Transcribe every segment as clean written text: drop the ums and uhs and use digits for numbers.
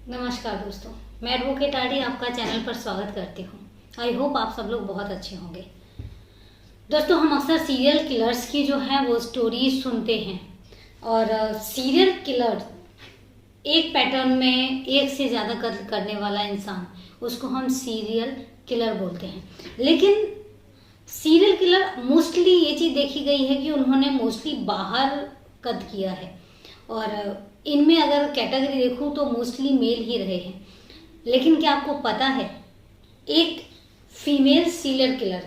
नमस्कार दोस्तों, मैं एडवोकेट आरडी आपका चैनल पर स्वागत करती हूँ। आई होप आप सब लोग बहुत अच्छे होंगे। दोस्तों, हम अक्सर सीरियल किलर्स की जो है वो स्टोरी सुनते हैं और सीरियल किलर एक पैटर्न में एक से ज़्यादा कत्ल करने वाला इंसान, उसको हम सीरियल किलर बोलते हैं। लेकिन सीरियल किलर मोस्टली ये चीज़ देखी गई है कि उन्होंने मोस्टली बाहर कत्ल किया है और इनमें अगर कैटेगरी देखूं तो मोस्टली मेल ही रहे हैं। लेकिन क्या आपको पता है, एक फीमेल सीरियल किलर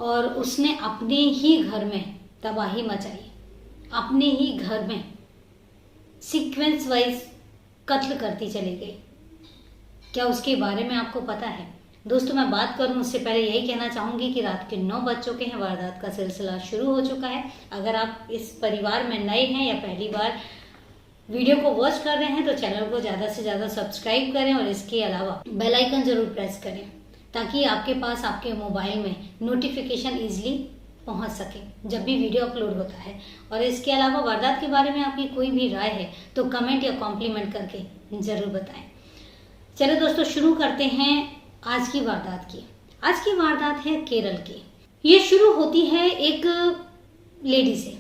और उसने अपने ही घर में तबाही मचाई, अपने ही घर में सीक्वेंस वाइज कत्ल करती चली गई। क्या उसके बारे में आपको पता है? दोस्तों, मैं बात करूं उससे पहले यही कहना चाहूँगी कि रात के 9 बज चुके हैं, वारदात का सिलसिला शुरू हो चुका है। अगर आप इस परिवार में नए हैं या पहली बार वीडियो को वॉच कर रहे हैं तो चैनल को ज़्यादा से ज़्यादा सब्सक्राइब करें और इसके अलावा बेल आइकन ज़रूर प्रेस करें ताकि आपके पास आपके मोबाइल में नोटिफिकेशन ईजिली पहुंच सके जब भी वीडियो अपलोड होता है। और इसके अलावा वारदात के बारे में आपकी कोई भी राय है तो कमेंट या कॉम्प्लीमेंट करके ज़रूर बताएं। चलो दोस्तों, शुरू करते हैं आज की वारदात की। आज की वारदात है केरल की। ये शुरू होती है एक लेडी से।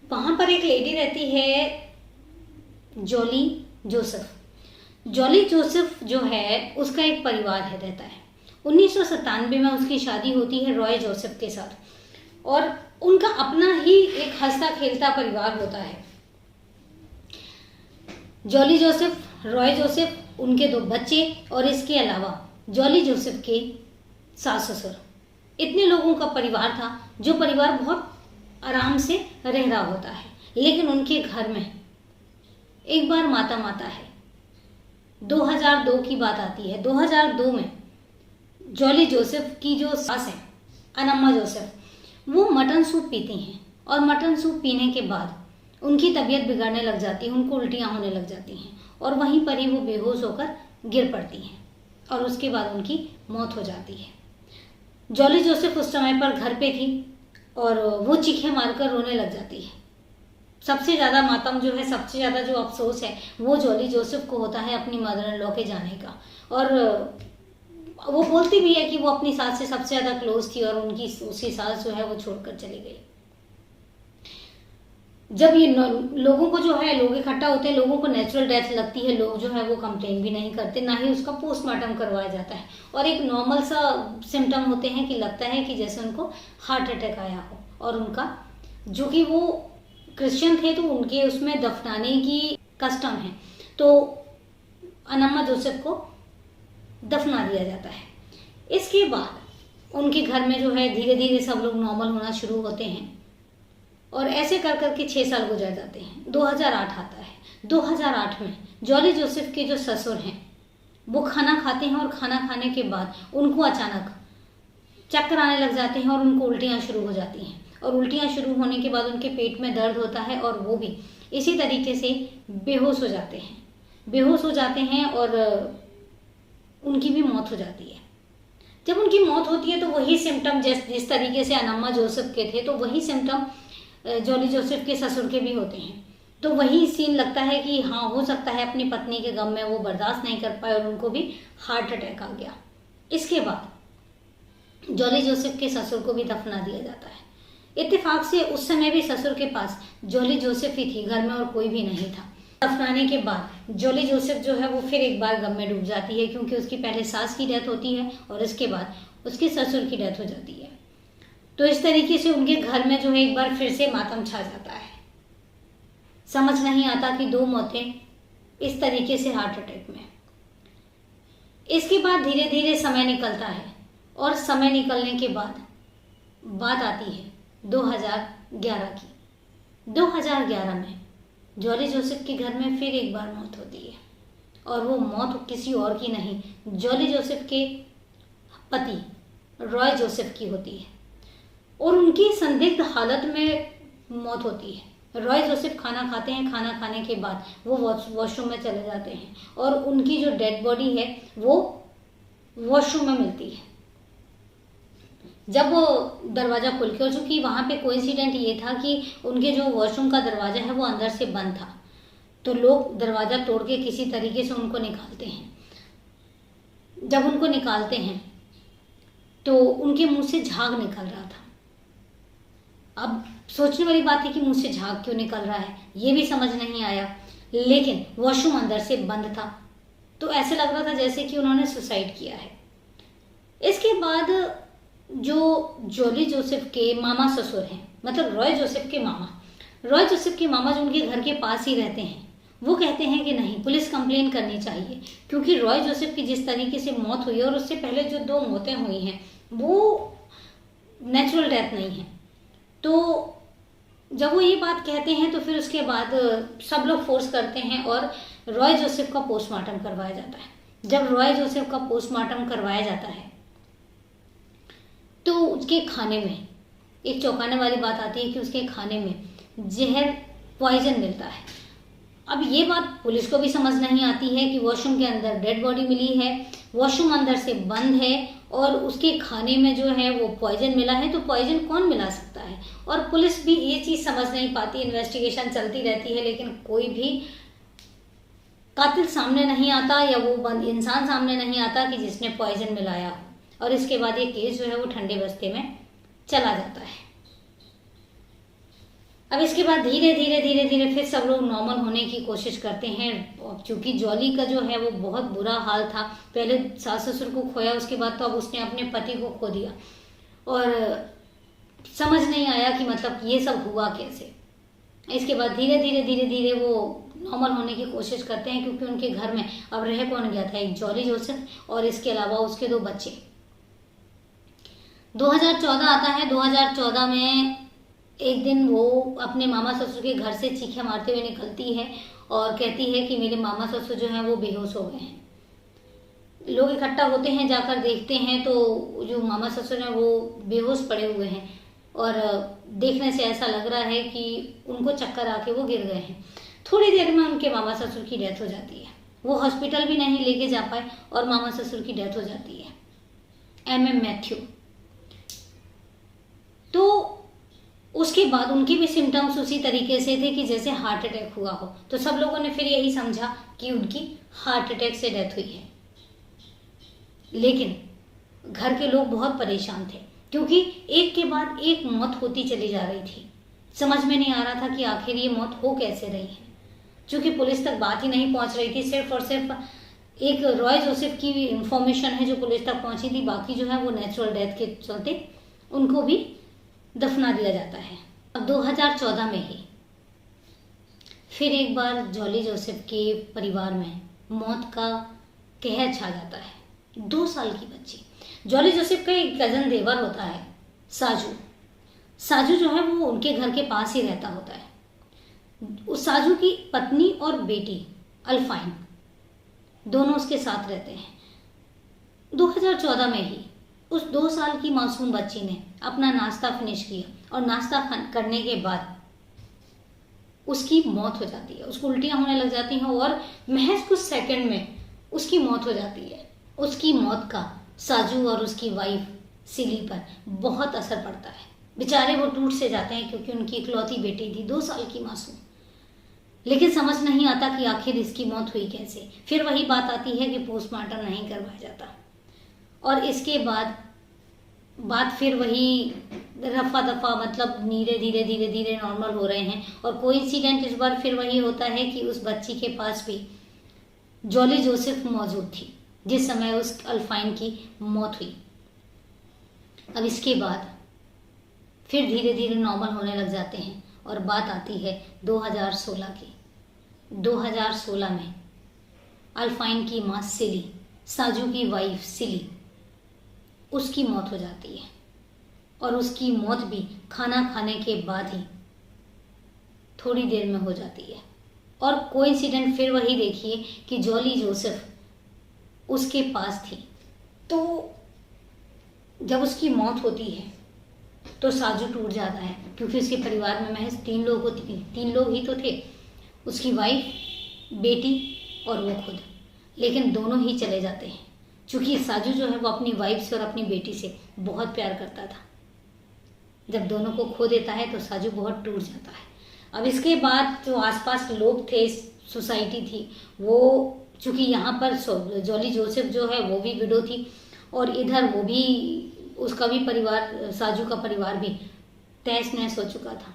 वहाँ पर एक लेडी रहती है जॉली जोसेफ। जॉली जोसेफ जो है उसका एक परिवार है रहता है। 1997 में उसकी शादी होती है रॉय जोसेफ के साथ और उनका अपना ही एक हंसता खेलता परिवार होता है। जॉली जोसेफ, रॉय जोसेफ, उनके 2 बच्चे और इसके अलावा जॉली जोसेफ के सास ससुर, इतने लोगों का परिवार था जो परिवार बहुत आराम से रह रहा होता है। लेकिन उनके घर में एक बार माता है। 2002 की बात आती है। 2002 में जॉली जोसेफ की जो सास है अनम्मा जोसेफ, वो मटन सूप पीती हैं और मटन सूप पीने के बाद उनकी तबीयत बिगड़ने लग जाती है, उनको उल्टियाँ होने लग जाती हैं और वहीं पर ही वो बेहोश होकर गिर पड़ती हैं और उसके बाद उनकी मौत हो जाती है। जॉली जोसेफ उस समय पर घर पे थी और वो चीखें मारकर रोने लग जाती है। सबसे ज़्यादा मातम जो है, सबसे ज़्यादा जो अफसोस है वो जॉली जोसेफ को होता है अपनी मदर इन लॉ के जाने का। और वो बोलती भी है कि वो अपनी सास से सबसे ज़्यादा क्लोज थी और उसकी सास जो है वो छोड़कर चली गई। जब ये लोगों को जो है, लोग इकट्ठा होते हैं, लोगों को नेचुरल डेथ लगती है, लोग जो है वो कंप्लेन भी नहीं करते, ना ही उसका पोस्टमार्टम करवाया जाता है और एक नॉर्मल सा सिम्टम होते हैं कि लगता है कि जैसे उनको हार्ट अटैक आया हो। और उनका जो कि वो क्रिश्चियन थे तो उनके उसमें दफनाने की कस्टम है, तो अनम्मा जोसेफ को दफना दिया जाता है। इसके बाद उनके घर में जो है धीरे धीरे सब लोग नॉर्मल होना शुरू होते हैं और ऐसे कर करके 6 साल गुजर जाते हैं। 2008 आता है। 2008 में जॉली जोसेफ के जो ससुर हैं वो खाना खाते हैं और खाना खाने के बाद उनको अचानक चक्कर आने लग जाते हैं और उनको उल्टियाँ शुरू हो जाती हैं और उल्टियाँ शुरू होने के बाद उनके पेट में दर्द होता है और वो भी इसी तरीके से बेहोश हो जाते हैं। बेहोश हो जाते हैं और उनकी भी मौत हो जाती है। जब उनकी मौत होती है तो वही सिम्टम जिस तरीके से अनम्मा जोसेफ के थे तो वही सिम्टम जॉली जोसेफ के ससुर के भी होते हैं। तो वही सीन लगता है कि हाँ, हो सकता है अपनी पत्नी के गम में वो बर्दाश्त नहीं कर पाए और उनको भी हार्ट अटैक आ गया। इसके बाद जॉली जोसेफ के ससुर को भी दफना दिया जाता है। इत्तेफाक से उस समय भी ससुर के पास जॉली जोसेफ ही थी, घर में और कोई भी नहीं था। दफनाने के बाद जॉली जोसेफ जो है वो फिर एक बार गम में डूब जाती है क्योंकि उसकी पहले सास की डेथ होती है और इसके बाद उसके ससुर की डेथ हो जाती है। तो इस तरीके से उनके घर में जो है एक बार फिर से मातम छा जाता है। समझ नहीं आता कि 2 मौतें इस तरीके से हार्ट अटैक में। इसके बाद धीरे धीरे समय निकलता है और समय निकलने के बाद बात आती है 2011 की। 2011 में जॉली जोसेफ के घर में फिर एक बार मौत होती है और वो मौत किसी और की नहीं, जॉली जोसेफ के पति रॉय जोसेफ की होती है और उनकी संदिग्ध हालत में मौत होती है। रॉय जोसेफ खाना खाते हैं, खाना खाने के बाद वो वॉशरूम में चले जाते हैं और उनकी जो डेड बॉडी है वो वॉशरूम में मिलती है। जब वो दरवाज़ा खुल के, और चूँकि वहाँ पे कोइंसिडेंट ये था कि उनके जो वॉशरूम का दरवाज़ा है वो अंदर से बंद था, तो लोग दरवाज़ा तोड़ के किसी तरीके से उनको निकालते हैं। जब उनको निकालते हैं तो उनके मुंह से झाग निकल रहा था। अब सोचने वाली बात है कि मुंह से झाग क्यों निकल रहा है, ये भी समझ नहीं आया। लेकिन वॉशरूम अंदर से बंद था, तो ऐसे लग रहा था जैसे कि उन्होंने सुसाइड किया है। इसके बाद जो जॉली जोसेफ के मामा ससुर हैं, मतलब रॉय जोसेफ के मामा जो उनके घर के पास ही रहते हैं, वो कहते हैं कि नहीं, पुलिस कंप्लेन करनी चाहिए, क्योंकि रॉय जोसेफ की जिस तरीके से मौत हुई है और उससे पहले जो 2 मौतें हुई हैं वो नेचुरल डेथ नहीं है। तो जब वो ये बात कहते हैं तो फिर उसके बाद सब लोग फोर्स करते हैं और रॉय जोसेफ का पोस्टमार्टम करवाया जाता है। जब रॉय जोसेफ का पोस्टमार्टम करवाया जाता है तो उसके खाने में एक चौंकाने वाली बात आती है कि उसके खाने में जहर, पॉइजन मिलता है। अब ये बात पुलिस को भी समझ नहीं आती है कि वॉशरूम के अंदर डेड बॉडी मिली है, वॉशरूम अंदर से बंद है और उसके खाने में जो है वो पॉइजन मिला है, तो पॉइजन कौन मिला सकता है। और पुलिस भी ये चीज़ समझ नहीं पाती, इन्वेस्टिगेशन चलती रहती है, लेकिन कोई भी कातिल सामने नहीं आता या वो बंद इंसान सामने नहीं आता कि जिसने पॉइजन मिलाया हो। और इसके बाद ये केस जो है वो ठंडे बस्ते में चला जाता है। अब इसके बाद धीरे धीरे फिर सब लोग नॉर्मल होने की कोशिश करते हैं, क्योंकि जॉली का जो है वो बहुत बुरा हाल था। पहले सास ससुर को खोया, उसके बाद तो अब उसने अपने पति को खो दिया और समझ नहीं आया कि मतलब ये सब हुआ कैसे। इसके बाद धीरे धीरे वो नॉर्मल होने की कोशिश करते हैं, क्योंकि उनके घर में अब रह कौन गया था, एक जॉली जोसेफ और इसके अलावा उसके 2 बच्चे। 2014 आता है। 2014 में एक दिन वो अपने मामा ससुर के घर से चीखें मारते हुए निकलती है और कहती है कि मेरे मामा ससुर जो हैं वो बेहोश हो गए हैं। लोग इकट्ठा होते हैं, जाकर देखते हैं तो जो मामा ससुर हैं वो बेहोश पड़े हुए हैं और देखने से ऐसा लग रहा है कि उनको चक्कर आके वो गिर गए हैं। थोड़ी देर में उनके मामा ससुर की डेथ हो जाती है। वो हॉस्पिटल भी नहीं लेके जा पाए और मामा ससुर की डेथ हो जाती है, MM मैथ्यू। तो उसके बाद उनके भी सिम्टम्स उसी तरीके से थे कि जैसे हार्ट अटैक हुआ हो। तो सब लोगों ने फिर यही समझा कि उनकी हार्ट अटैक से डेथ हुई है। लेकिन घर के लोग बहुत परेशान थे, क्योंकि एक के बाद एक मौत होती चली जा रही थी। समझ में नहीं आ रहा था कि आखिर ये मौत हो कैसे रही है, क्योंकि पुलिस तक बात ही नहीं पहुंच रही थी। सिर्फ और सिर्फ एक रॉय जोसेफ की इंफॉर्मेशन है जो पुलिस तक पहुंची थी, बाकी जो है वो नेचुरल डेथ के चलते उनको भी दफना दिया जाता है। अब 2014 में ही फिर एक बार जॉली जोसेफ के परिवार में मौत का कहर छा जाता है। 2 साल की बच्ची, जॉली जोसेफ का एक कजन देवर होता है साजू जो है वो उनके घर के पास ही रहता होता है। उस साजू की पत्नी और बेटी अल्फाइन दोनों उसके साथ रहते हैं। 2014 में ही उस 2 साल की मासूम बच्ची ने अपना नाश्ता फिनिश किया और नाश्ता करने के बाद उसकी मौत हो जाती है। उसको उल्टियां होने लग जाती हैं और महज कुछ सेकंड में उसकी मौत हो जाती है। उसकी मौत का साजू और उसकी वाइफ सिली पर बहुत असर पड़ता है। बेचारे वो टूट से जाते हैं, क्योंकि उनकी इकलौती बेटी थी, 2 साल की मासूम। लेकिन समझ नहीं आता कि आखिर इसकी मौत हुई कैसे। फिर वही बात आती है कि पोस्टमार्टम नहीं करवाया जाता और इसके बाद बात फिर वही रफा दफा, मतलब धीरे नॉर्मल हो रहे हैं। और कोइंसिडेंट इस बार फिर वही होता है कि उस बच्ची के पास भी जॉली जोसेफ मौजूद थी जिस समय उस अल्फाइन की मौत हुई। अब इसके बाद फिर धीरे नॉर्मल होने लग जाते हैं और बात आती है 2016 की। 2016 में अल्फाइन की माँ सिली, साजू की वाइफ सिली, उसकी मौत हो जाती है और उसकी मौत भी खाना खाने के बाद ही थोड़ी देर में हो जाती है। और कोइंसिडेंट फिर वही देखिए कि जॉली जोसेफ उसके पास थी। तो जब उसकी मौत होती है तो साजू टूट जाता है, क्योंकि उसके परिवार में महज 3 लोग ही तो थे, उसकी वाइफ, बेटी और वो खुद। लेकिन दोनों ही चले जाते हैं, क्योंकि साजू जो है वो अपनी वाइफ से और अपनी बेटी से बहुत प्यार करता था। जब दोनों को खो देता है तो साजू बहुत टूट जाता है। अब इसके बाद जो आसपास लोग थे, सोसाइटी थी वो, चूंकि यहाँ पर जॉली जोसेफ जो है वो भी विडो थी और इधर वो भी, उसका भी परिवार, साजू का परिवार भी तहस नहस हो चुका था।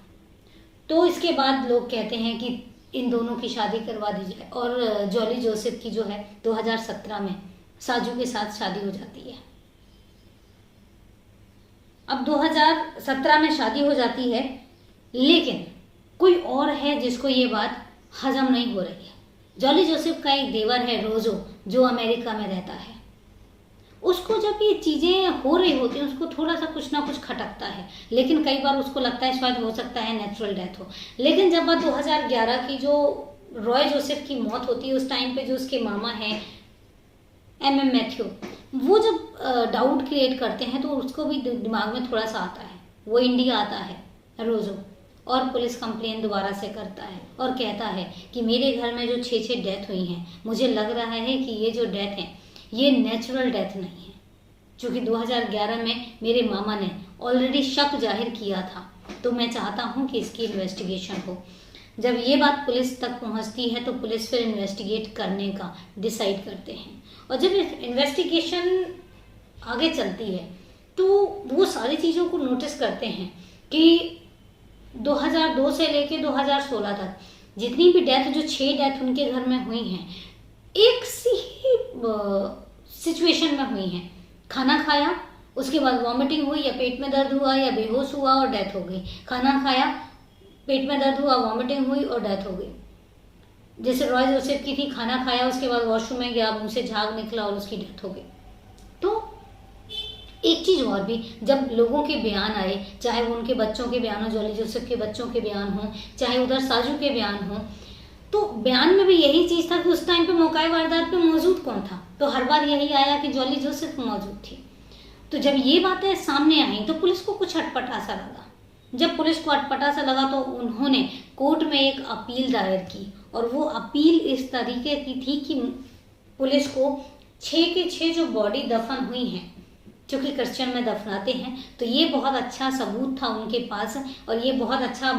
तो इसके बाद लोग कहते हैं कि इन दोनों की शादी करवा दी जाए और जॉली जोसेफ की जो है 2017 में साजू के साथ शादी हो जाती है। अब 2017 में शादी हो जाती है, लेकिन कोई और है जिसको ये बात हजम नहीं हो रही है। जॉली जोसेफ का एक देवर है रोजो, जो अमेरिका में रहता है। उसको जब ये चीजें हो रही होती हैं उसको थोड़ा सा कुछ ना कुछ खटकता है, लेकिन कई बार उसको लगता है शायद हो सकता है नेचुरल डेथ हो। लेकिन जब 2011 की जो रॉय जोसेफ की मौत होती है, उस टाइम पे जो उसके मामा हैं MM मैथ्यू, वो जब डाउट क्रिएट करते हैं तो उसको भी दिमाग में थोड़ा सा आता है। वो इंडिया आता है रोजो और पुलिस कंप्लेन दोबारा से करता है और कहता है कि मेरे घर में जो 6 डेथ हुई हैं, मुझे लग रहा है कि ये जो डेथ है ये नेचुरल डेथ नहीं है, क्योंकि 2011 में मेरे मामा ने ऑलरेडी शक जाहिर किया था, तो मैं चाहता हूँ कि इसकी इन्वेस्टिगेशन हो। जब ये बात पुलिस तक पहुँचती है तो पुलिस फिर इन्वेस्टिगेट करने का डिसाइड करते हैं और जब इन्वेस्टिगेशन आगे चलती है तो वो सारी चीज़ों को नोटिस करते हैं कि 2002 से लेके 2016 तक जितनी भी डेथ, जो 6 डेथ उनके घर में हुई हैं, एक सी ही सिचुएशन में हुई हैं। खाना खाया, उसके बाद वॉमिटिंग हुई या पेट में दर्द हुआ या बेहोश हुआ और डेथ हो गई। खाना खाया, पेट में दर्द हुआ, वॉमिटिंग हुई और डेथ हो गई। जैसे रॉय जोसेफ की थी, खाना खाया, उसके बाद वॉशरूम में गया, मुंह से झाग निकला और उसकी डेथ हो गई। तो एक चीज और भी, जब लोगों के बयान आए, चाहे वो उनके बच्चों के बयान हो, जॉली जोसेफ के बच्चों के बयान हो, चाहे उधर साजू के बयान हो, तो बयान में भी यही चीज था कि उस टाइम पे मौका वारदात पे मौजूद कौन था। तो हर बार यही आया कि जॉली जोसेफ मौजूद थी। तो जब ये बातें सामने आई तो पुलिस को कुछ अटपटा सा लगा। जब पुलिस को अटपटा सा लगा तो उन्होंने कोर्ट में एक अपील दायर की और वो अपील इस तरीके की थी कि पुलिस को 6 के 6 जो बॉडी दफन हुई हैं, क्योंकि क्रिश्चियन में दफनाते हैं, तो ये बहुत अच्छा सबूत था उनके पास और ये बहुत अच्छा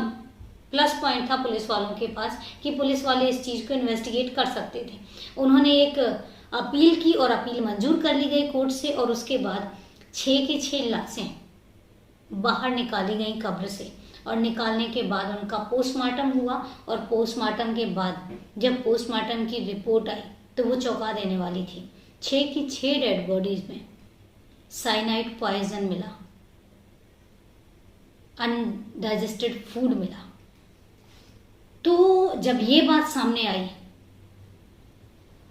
प्लस पॉइंट था पुलिस वालों के पास कि पुलिस वाले इस चीज़ को इन्वेस्टिगेट कर सकते थे। उन्होंने एक अपील की और अपील मंजूर कर ली गई कोर्ट से और उसके बाद 6 की 6 लाशें बाहर निकाली गई कब्र से और निकालने के बाद उनका पोस्टमार्टम हुआ और पोस्टमार्टम के बाद जब पोस्टमार्टम की रिपोर्ट आई तो वो चौंका देने वाली थी। 6 की 6 डेड बॉडीज में साइनाइड पॉइजन मिला, अनडाइजेस्टेड फूड मिला। तो जब ये बात सामने आई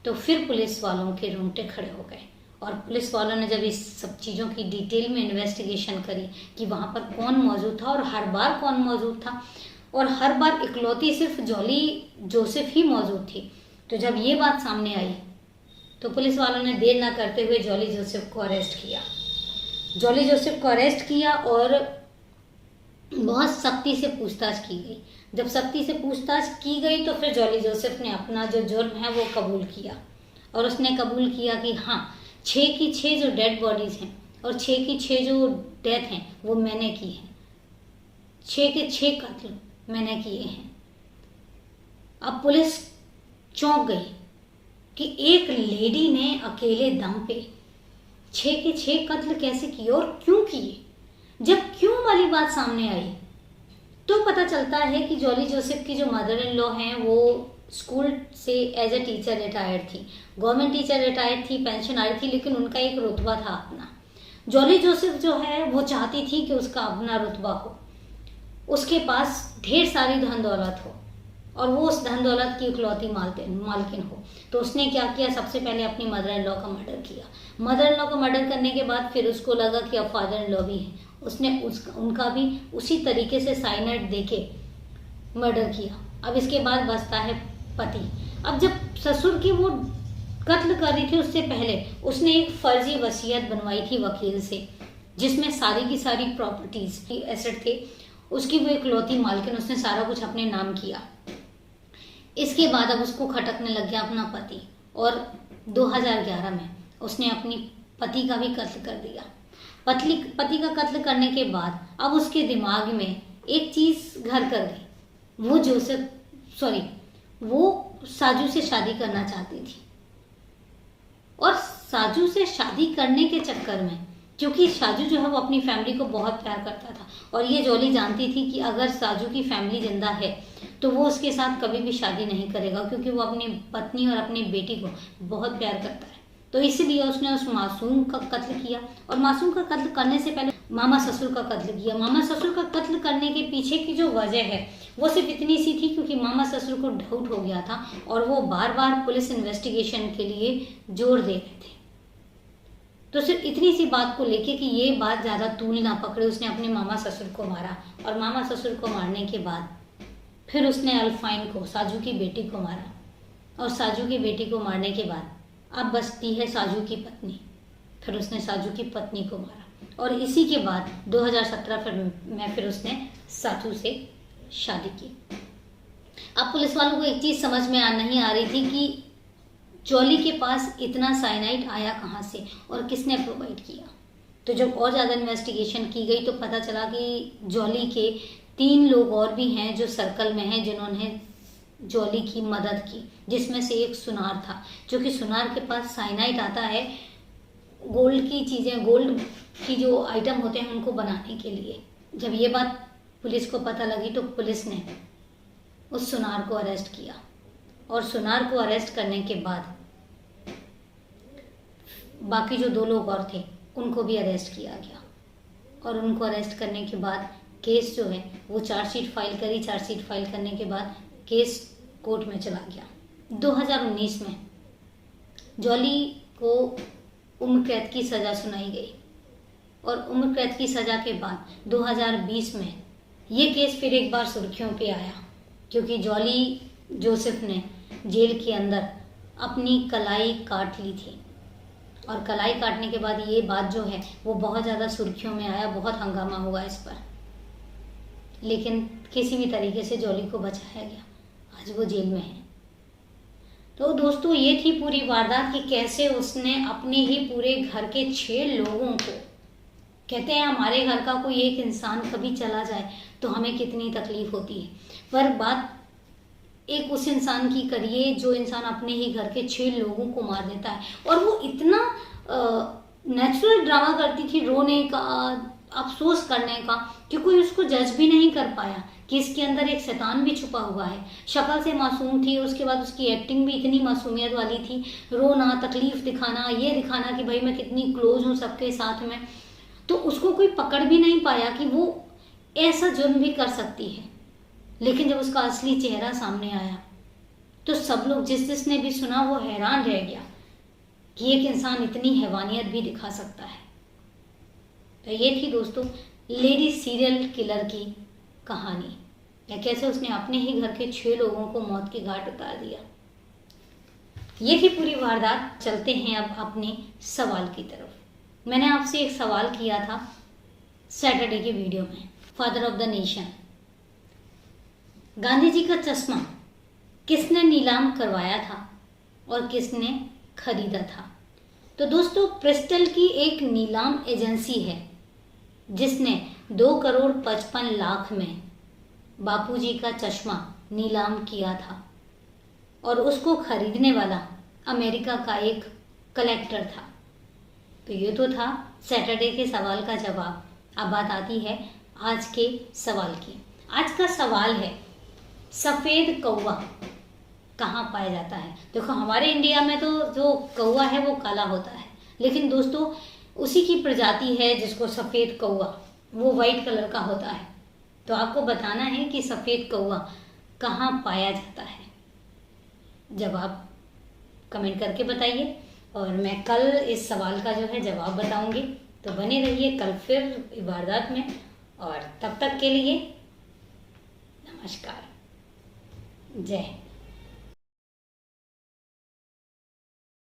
तो फिर पुलिस वालों के रोंगटे खड़े हो गए और पुलिस वालों ने जब इस सब चीज़ों की डिटेल में इन्वेस्टिगेशन करी कि वहाँ पर कौन मौजूद था और हर बार कौन मौजूद था और हर बार इकलौती सिर्फ जॉली जोसेफ ही मौजूद थी, तो जब ये बात सामने आई तो पुलिस वालों ने देर ना करते हुए जॉली जोसेफ को अरेस्ट किया। जॉली जोसेफ को अरेस्ट किया और बहुत सख्ती से पूछताछ की गई। जब सख्ती से पूछताछ की गई तो फिर जॉली जोसेफ ने अपना जो जुर्म है वो कबूल किया और उसने कबूल किया कि हाँ, 6 की 6 जो डेड बॉडीज हैं और 6 की 6 जो डेथ हैं वो मैंने की हैं, 6 के 6 कत्ल मैंने किए हैं। अब पुलिस चौंक गई कि एक लेडी ने अकेले दम पे 6 के 6 कत्ल कैसे किए और क्यों किए। जब क्यों वाली बात सामने आई तो पता चलता है कि जॉली जोसेफ की जो मदर इन लॉ हैं वो स्कूल से एज ए टीचर रिटायर्ड थी, गवर्नमेंट टीचर रिटायर्ड थी, पेंशन आई थी, लेकिन उनका एक रुतबा था अपना। जॉली जोसेफ जो है वो चाहती थी कि उसका अपना रुतबा हो, उसके पास ढेर सारी धन दौलत हो और वो उस धन दौलत की इकलौती मालकिन हो। तो उसने क्या किया, सबसे पहले अपनी मदर इन लॉ का मर्डर किया। मदर इन लॉ का मर्डर करने के बाद फिर उसको लगा कि अब फादर इन लॉ भी है, उसने उनका भी उसी तरीके से साइनाइड देके मर्डर किया। अब इसके बाद बचता है पति। अब जब ससुर की वो कत्ल कर रही थी उससे पहले उसने एक फर्जी वसीयत बनवाई थी वकील से, जिसमें सारी की सारी प्रॉपर्टीज एसेट थे, उसकी वो इकलौती मालकिन, उसने सारा कुछ अपने नाम किया। इसके बाद अब उसको खटकने लग गया अपना पति और 2011 में उसने अपनी पति का भी कत्ल कर दिया। पति का कत्ल करने के बाद अब उसके दिमाग में एक चीज घर कर गई, वो साजू से शादी करना चाहती थी। और साजू से शादी करने के चक्कर में, क्योंकि साजू जो है वो अपनी फैमिली को बहुत प्यार करता था और ये जॉली जानती थी कि अगर साजू की फैमिली जिंदा है तो वो उसके साथ कभी भी शादी नहीं करेगा, क्योंकि वो अपनी पत्नी और अपनी बेटी को बहुत प्यार करता है। तो इसलिए उसने उस मासूम का कत्ल किया, और मासूम का कत्ल करने से पहले मामा ससुर का कत्ल किया। मामा ससुर का कत्ल करने के पीछे की जो वजह है वो सिर्फ इतनी सी थी, क्योंकि मामा ससुर को डाउट हो गया था और वो बार बार पुलिस इन्वेस्टिगेशन के लिए जोर दे रहे थे। तो सिर्फ इतनी सी बात को लेके कि ये बात ज़्यादा तूल ना पकड़े, उसने अपने मामा ससुर को मारा। और मामा ससुर को मारने के बाद फिर उसने अल्फाइन को, साजू की बेटी को मारा। और साजू की बेटी को मारने के बाद अब बचती है साजू की पत्नी, फिर उसने साजू की पत्नी को मारा। और इसी के बाद 2017 में फिर उसने साजू से शादी की। अब पुलिस वालों को एक चीज़ समझ में नहीं आ रही थी कि जॉली के पास इतना साइनाइड आया कहाँ से और किसने प्रोवाइड किया। तो जब और ज़्यादा इन्वेस्टिगेशन की गई तो पता चला कि जॉली के 3 लोग और भी हैं जो सर्कल में हैं जिन्होंने जॉली की मदद की, जिसमें से एक सुनार था, जो कि सुनार के पास साइनाइड आता है गोल्ड की चीज़ें, गोल्ड की जो आइटम होते हैं उनको बनाने के लिए। जब ये बात पुलिस को पता लगी तो पुलिस ने उस सुनार को अरेस्ट किया। और सुनार को अरेस्ट करने के बाद बाकी जो 2 लोग और थे उनको भी अरेस्ट किया गया। और उनको अरेस्ट करने के बाद केस जो है वो चार्जशीट फाइल करी। चार्जशीट फाइल करने के बाद केस कोर्ट में चला गया। 2019 में जॉली को उम्र कैद की सज़ा सुनाई गई। और उम्र कैद की सज़ा के बाद 2020 में ये केस फिर एक बार सुर्खियों पे आया, क्योंकि जॉली जोसेफ ने जेल के अंदर अपनी कलाई काट ली थी। और कलाई काटने के बाद ये बात जो है वो बहुत ज़्यादा सुर्खियों में आया, बहुत हंगामा हुआ इस पर। लेकिन किसी भी तरीके से जॉली को बचाया गया, आज वो जेल में है। तो दोस्तों ये थी पूरी वारदात कि कैसे उसने अपने ही पूरे घर के 6 लोगों को, कहते हैं हमारे घर का कोई एक इंसान कभी चला जाए तो हमें कितनी तकलीफ होती है, पर बात एक उस इंसान की करिए जो इंसान अपने ही घर के 6 लोगों को मार देता है। और वो इतना नेचुरल ड्रामा करती थी, रोने का, अफसोस करने का, कि कोई उसको जज भी नहीं कर पाया कि इसके अंदर एक शैतान भी छुपा हुआ है। शक्ल से मासूम थी, उसके बाद उसकी एक्टिंग भी इतनी मासूमियत वाली थी, रोना, तकलीफ दिखाना, ये दिखाना कि भाई मैं कितनी क्लोज हूँ सबके साथ में। तो उसको कोई पकड़ भी नहीं पाया कि वो ऐसा जुर्म भी कर सकती है। लेकिन जब उसका असली चेहरा सामने आया तो सब लोग, जिसने भी सुना वो हैरान रह गया कि एक इंसान इतनी हैवानियत भी दिखा सकता है। तो ये थी दोस्तों लेडी सीरियल किलर की कहानी, या कैसे उसने अपने ही घर के 6 लोगों को मौत के घाट उतार दिया। ये थी पूरी वारदात। चलते हैं अब अपने सवाल की तरफ। मैंने आपसे एक सवाल किया था सैटरडे के वीडियो में, father of the nation, Gandhi ji का चश्मा किसने नीलाम करवाया था और किसने खरीदा था? तो दोस्तों क्रिस्टल की एक नीलाम एजेंसी है जिसने 2,55,00,000 में बापूजी का चश्मा नीलाम किया था, और उसको खरीदने वाला अमेरिका का एक कलेक्टर था। तो ये तो था सैटरडे के सवाल का जवाब। अब बात आती है आज के सवाल की। आज का सवाल है सफ़ेद कौवा कहाँ पाया जाता है? देखो हमारे इंडिया में तो जो कौवा है वो काला होता है, लेकिन दोस्तों उसी की प्रजाति है जिसको सफ़ेद कौवा, वो वाइट कलर का होता है। तो आपको बताना है कि सफ़ेद कौवा कहाँ पाया जाता है। जवाब कमेंट करके बताइए, और मैं कल इस सवाल का जो है जवाब बताऊंगी। तो बने रहिए कल फिर वारदात में, और तब तक के लिए नमस्कार, जय हिंद।